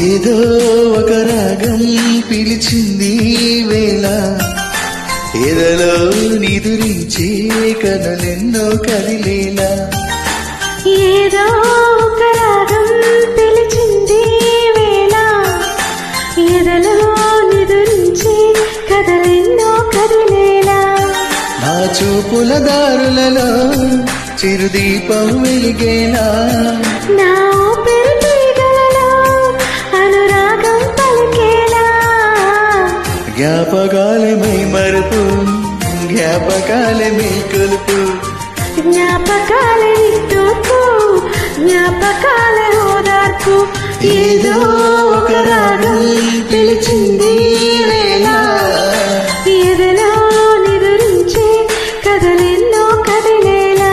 ఏదో ఒక రాగం పిలిచింది వేళ ఎదలో నిదురించి కనులెన్నో కదిలేలా. ఏదో ఒక రాగం పిలిచింది వేళ ఎదలో నిదురించి కదలెన్నో కదిలేలా. నా చూపుల దారులలో చిరుదీపం వెలిగేలా. నా జ్ఞాపకాలమై మరుపు, జ్ఞాపకాలమై కొలుపు, జ్ఞాపకాలే తూర్పు, జ్ఞాపకాలే ఓదార్పు. ఏదో ఒక రాగం పిలిచింది వేళ ఎదలో నిదురించి కదలెన్నో కదిలేలా.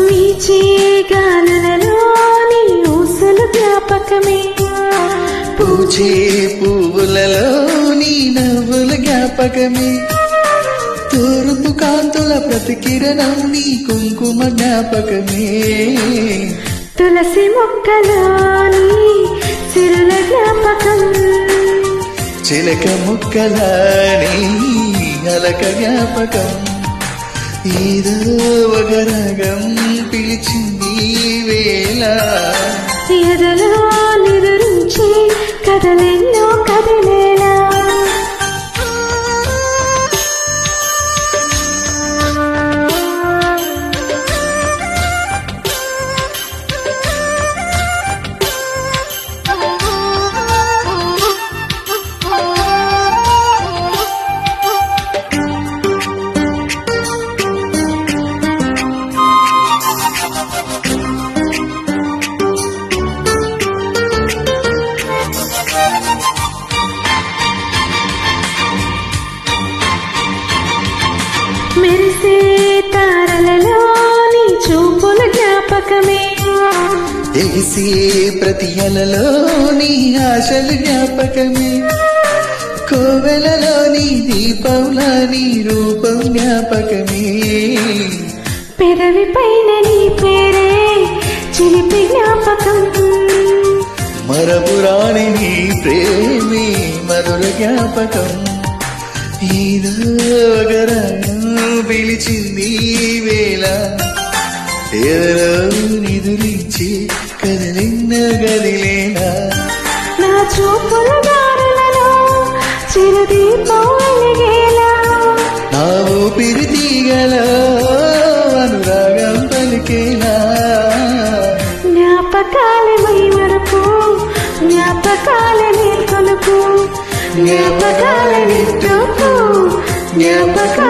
వీచే గాలులలోని ఊసలు జ్ఞాపకమే, పూచే పువ్వులలో నీ నవ్వుల జ్ఞాపకమే, తూర్పు కాంతుల ప్రతికిరణం నీ కుంకుమ జ్ఞాపకమే, తులసి మొక్కలోని సిరుల జ్ఞాపకం, చిలక ముక్కలాని అలక జ్ఞాపకం. ఏదో ఒక రాగం పిలిచింది వేళ ఎదలో నిదురించి కదలెన్నో కదిలేలా. మెరిసే తారలలో నీ చూపుల జ్ఞాపకమే, ఎగిసే ప్రతి అలలో నీ ఆశలు జ్ఞాపకమే, కోవెలలో నీ దీపంలా నీ రూపం జ్ఞాపకమే, పెదవి పైన నీ పేరే చిలిపి జ్ఞాపకం, మరపురాని నీ ప్రేమి మధుర జ్ఞాపకం. ఏదో ఒక రాగం పిలిచింది వేళ ఎదలో నిదురించి కదలెన్నో గదిలేనా. నా చూపుల దారులలో చిరుదీపం వెలిగేలా. నా ఊపిరి తీగలో అనురాగం పలికేలా. జ్ఞాపకాలే మైమరపు, జ్ఞాపకాలే కొలుపు, జ్ఞాపకాలే తూర్పు, జ్ఞాపకాలే